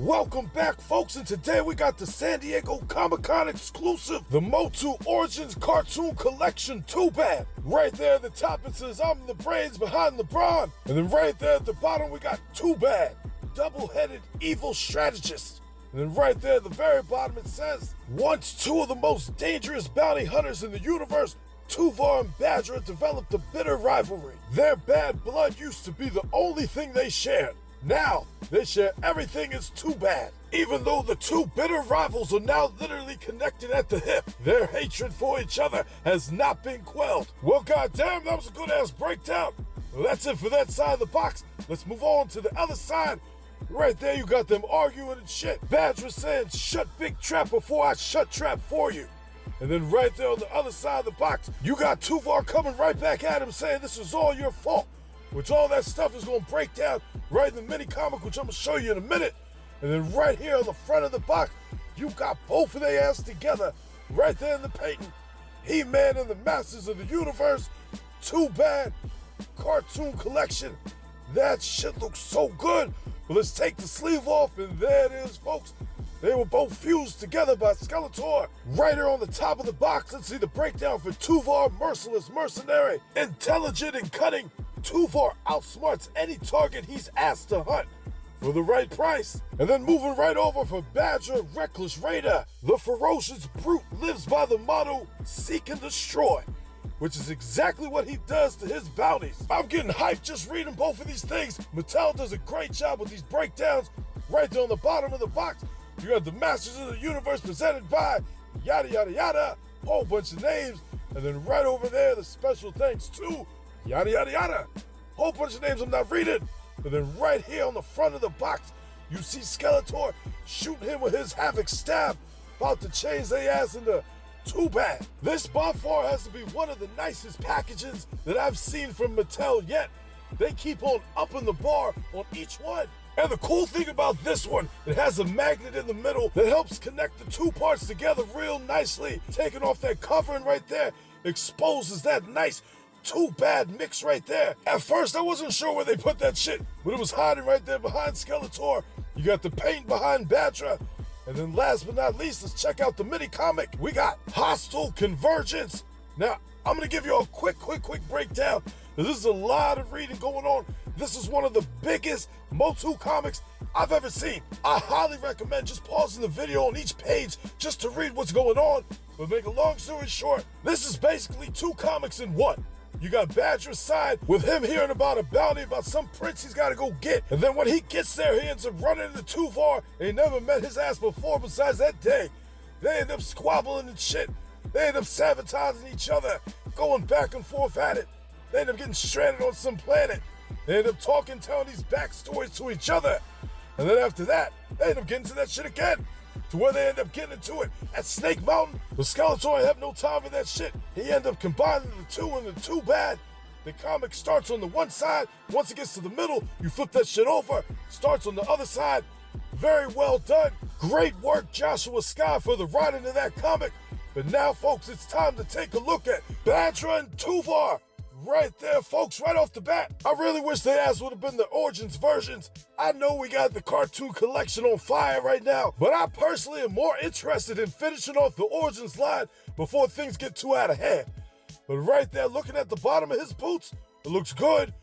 Welcome back, folks, and today we got the San Diego Comic-Con exclusive, the Motu Origins Cartoon Collection Tuvar. Right there at the top it says, I'm the brains behind LeBron. And then right there at the bottom we got Tuvar, double-headed evil strategist. And then right there at the very bottom it says, once two of the most dangerous bounty hunters in the universe, Tuvar and Baddrah, developed a bitter rivalry. Their bad blood used to be the only thing they shared. Now, they share everything as Tuvar. Even though the two bitter rivals are now literally connected at the hip, their hatred for each other has not been quelled. Well, goddamn, that was a good-ass breakdown. Well, that's it for that side of the box. Let's move on to the other side. Right there, you got them arguing and shit. Baddrah saying, shut big trap before I shut trap for you. And then right there on the other side of the box, you got Tuvar coming right back at him saying this is all your fault. Which all that stuff is going to break down right in the mini comic, which I'm going to show you in a minute. And then right here on the front of the box, you got both of their ass together right there in the painting. Heman and the Masters of the Universe, Tuvar Cartoon Collection. That shit looks so good. But let's take the sleeve off, and there it is, folks. They were both fused together by Skeletor. Right here on the top of the box, let's see the breakdown for Tuvar, merciless mercenary, intelligent and cunning. Tuvar outsmarts any target he's asked to hunt for the right price. And then moving right over for Baddrah, reckless raider. The ferocious brute lives by the motto, seek and destroy, which is exactly what he does to his bounties. I'm getting hyped just reading both of these things. Mattel does a great job with these breakdowns. Right there on the bottom of the box, you got the Masters of the Universe presented by yada yada yada, whole bunch of names. And then right over there, the special thanks to yada yada yada, whole bunch of names I'm not reading. And then right here on the front of the box, you see Skeletor shooting him with his Havoc stab, about to change their ass into Tuvar. This by far has to be one of the nicest packages that I've seen from Mattel yet. They keep on upping the bar on each one. And the cool thing about this one, it has a magnet in the middle that helps connect the two parts together real nicely. Taking off that covering right there exposes that nice Tuvar mix right there. At first, I wasn't sure where they put that shit, but it was hiding right there behind Skeletor. You got the paint behind Baddrah. And then last but not least, let's check out the mini comic. We got Hostile Convergence. Now, I'm gonna give you a quick breakdown. This is a lot of reading going on. This is one of the biggest Motu comics I've ever seen. I highly recommend just pausing the video on each page just to read what's going on. But make a long story short, this is basically two comics in one. You got Baddrah's side with him hearing about a bounty about some prince he's got to go get. And then when he gets there, he ends up running into Tuvar. He never met his ass before besides that day. They end up squabbling and shit. They end up sabotaging each other, going back and forth at it. They end up getting stranded on some planet. They end up talking, telling these backstories to each other. And then after that, they end up getting to that shit again. To where they end up getting into it at Snake Mountain. But Skeletor ain't have no time for that shit. He end up combining the two in the Tuvar. The comic starts on the one side. Once it gets to the middle, you flip that shit over. Starts on the other side. Very well done. Great work, Joshua Sky, for the writing of that comic. But now, folks, it's time to take a look at Baddrah and Tuvar. Right there, folks, right off the bat. I really wish the ass would have been the Origins versions. I know we got the cartoon collection on fire right now, but I personally am more interested in finishing off the Origins line before things get too out of hand. But right there, looking at the bottom of his boots, it looks good.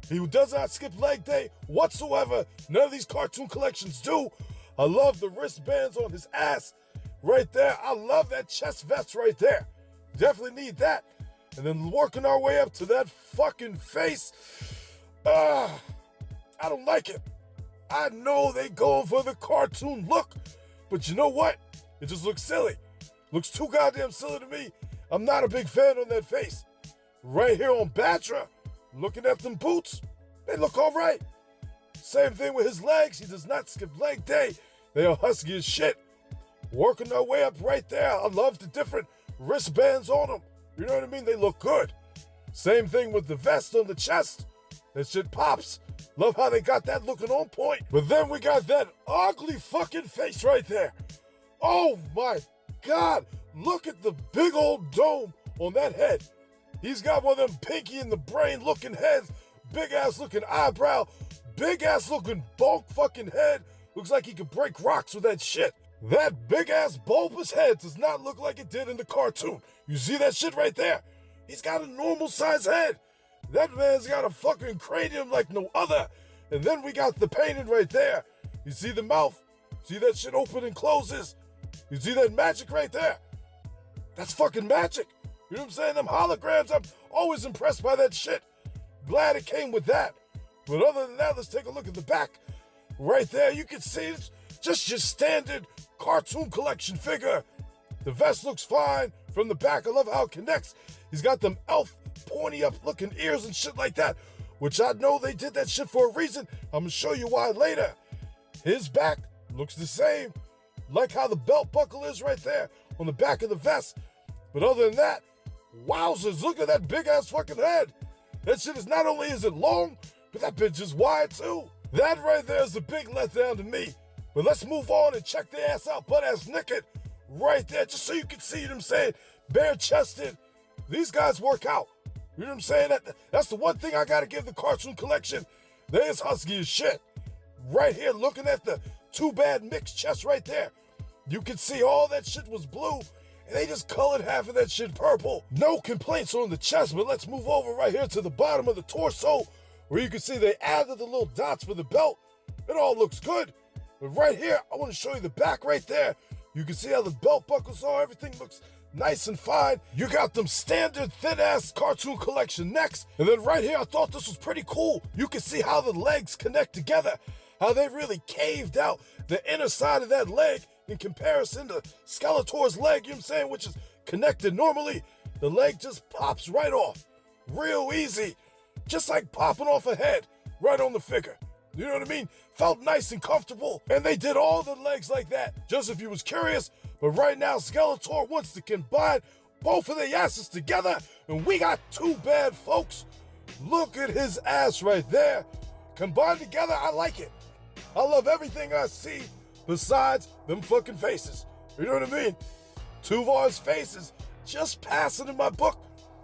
He does not skip leg day whatsoever. None of these cartoon collections do. I love the wristbands on his ass. Right there, I love that chest vest right there. Definitely need that. And then working our way up to that fucking face. I don't like it. I know they going for the cartoon look, but you know what? It just looks silly. Looks too goddamn silly to me. I'm not a big fan on that face. Right here on Baddrah, looking at them boots, they look all right. Same thing with his legs. He does not skip leg day. They are husky as shit. Working our way up right there. I love the different wristbands on them. You know what I mean? They look good. Same thing with the vest on the chest. That shit pops. Love how they got that looking on point. But then we got that ugly fucking face right there. Oh my God. Look at the big old dome on that head. He's got one of them Pinky in the Brain looking heads. Big ass looking eyebrow. Big ass looking bulk fucking head. Looks like he could break rocks with that shit. That big-ass bulbous head does not look like it did in the cartoon. You see that shit right there? He's got a normal-size head. That man's got a fucking cranium like no other. And then we got the painting right there. You see the mouth? See that shit open and closes? You see that magic right there? That's fucking magic. You know what I'm saying? Them holograms, I'm always impressed by that shit. Glad it came with that. But other than that, let's take a look at the back. Right there, you can see it's just your standard cartoon collection figure. The vest looks fine from the back. I love how it connects. He's got them elf pointy up looking ears and shit like that, which I know they did that shit for a reason. I'm gonna show you why later. His back looks the same. Like how the belt buckle is right there on the back of the vest. But other than that, wowzers, look at that big ass fucking head. That shit is not only is it long, but that bitch is wide too. That right there is a big letdown to me. But let's move on and check their ass out, butt ass naked. Right there, just so you can see what I'm saying. Bare chested. These guys work out. You know what I'm saying? That's the one thing I gotta give the cartoon collection. They is husky as shit. Right here, looking at the Too Bad mixed chest right there. You can see all that shit was blue, and they just colored half of that shit purple. No complaints on the chest, but let's move over right here to the bottom of the torso, where you can see they added the little dots for the belt. It all looks good. But right here, I want to show you the back right there. You can see how the belt buckles are. Everything looks nice and fine. You got them standard thin-ass cartoon collection necks. And then right here, I thought this was pretty cool. You can see how the legs connect together, how they really caved out the inner side of that leg in comparison to Skeletor's leg, you know what I'm saying, which is connected normally. The leg just pops right off. Real easy. Just like popping off a head right on the figure. You know what I mean? Felt nice and comfortable. And they did all the legs like that, just if you was curious. But right now, Skeletor wants to combine both of their asses together, and we got Too Bad, folks. Look at his ass right there. Combined together, I like it. I love everything I see besides them fucking faces. You know what I mean? Tuvar's face is just passing in my book,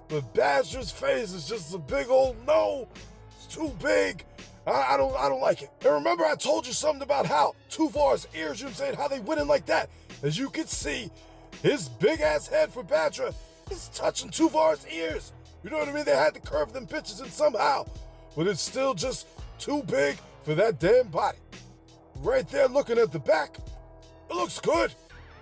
but Baddrah's face is just a big old no. It's too big. I don't like it. And remember, I told you something about how Tuvar's ears, you know what I'm saying, how they went in like that. As you can see, his big ass head for Baddrah is touching Tuvar's ears. You know what I mean? They had to curve them bitches in somehow, but it's still just too big for that damn body. Right there, looking at the back, it looks good.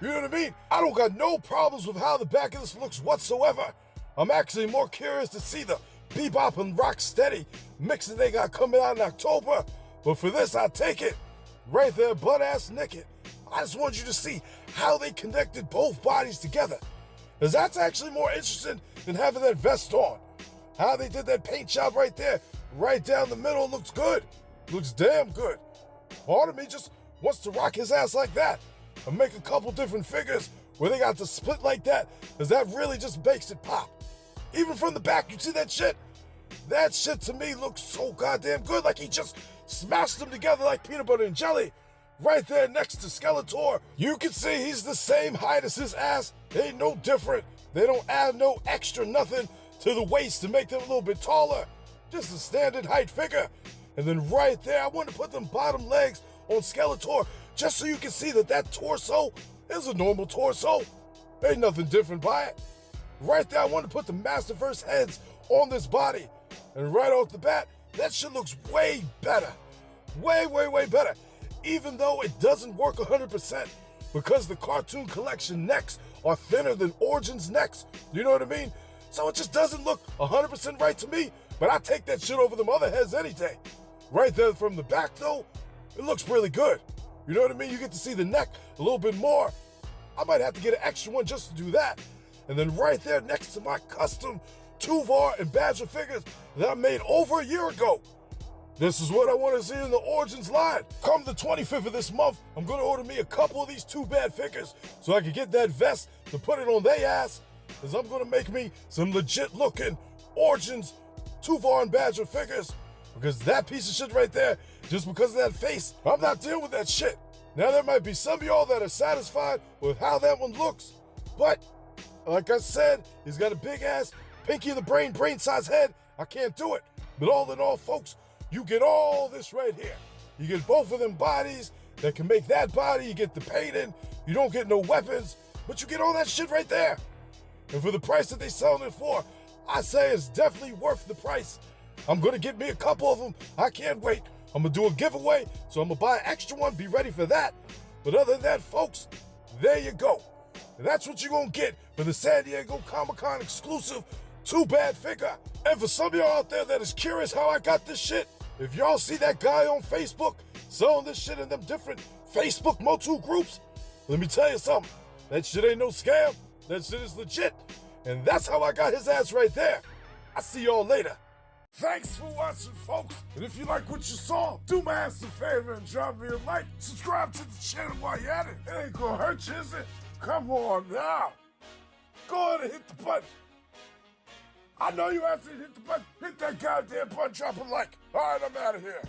You know what I mean? I don't got no problems with how the back of this looks whatsoever. I'm actually more curious to see the Bebop and Rocksteady mix that they got coming out in October. But for this, I'll take it. Right there, butt-ass naked. I just want you to see how they connected both bodies together. Because that's actually more interesting than having that vest on. How they did that paint job right there, right down the middle, looks good. Looks damn good. Part of me just wants to rock his ass like that and make a couple different figures where they got the split like that, because that really just makes it pop. Even from the back, you see that shit? That shit to me looks so goddamn good, like he just smashed them together like peanut butter and jelly. Right there next to Skeletor, you can see he's the same height as his ass. They ain't no different. They don't add no extra nothing to the waist to make them a little bit taller. Just a standard height figure. And then right there, I want to put them bottom legs on Skeletor just so you can see that that torso is a normal torso. Ain't nothing different by it. Right there, I want to put the Masterverse heads on this body. And right off the bat, that shit looks way better. Way, way, way better. Even though it doesn't work 100% because the cartoon collection necks are thinner than Origins necks. You know what I mean? So it just doesn't look 100% right to me, but I take that shit over them other heads any day. Right there from the back though, it looks really good. You know what I mean? You get to see the neck a little bit more. I might have to get an extra one just to do that. And then right there next to my custom Tuvar and Baddrah figures that I made over a year ago. This is what I want to see in the Origins line. Come the 25th of this month, I'm going to order me a couple of these Too Bad figures so I can get that vest to put it on their ass, because I'm going to make me some legit looking Origins Tuvar and Baddrah figures, because that piece of shit right there, just because of that face, I'm not dealing with that shit. Now there might be some of y'all that are satisfied with how that one looks, but like I said, he's got a big ass, pinky of the brain size head. I can't do it. But all in all, folks, you get all this right here. You get both of them bodies, that can make that body. You get the painting, you don't get no weapons, but you get all that shit right there. And for the price that they selling it for, I say it's definitely worth the price. I'm gonna get me a couple of them. I can't wait. I'm gonna do a giveaway, so I'm gonna buy an extra one. Be ready for that. But other than that, folks, there you go. And that's what you're gonna get for the San Diego Comic-Con exclusive Too Bad figure. And for some of y'all out there that is curious how I got this shit, if y'all see that guy on Facebook selling this shit in them different Facebook Motu groups, let me tell you something. That shit ain't no scam. That shit is legit. And that's how I got his ass right there. I'll see y'all later. Thanks for watching, folks. And if you like what you saw, do my ass a favor and drop me a like. Subscribe to the channel while you're at it. It ain't gonna hurt you, is it? Come on now. Go ahead and hit the button. I know you have to hit the button. Hit that goddamn button, drop a like. All right, I'm out of here.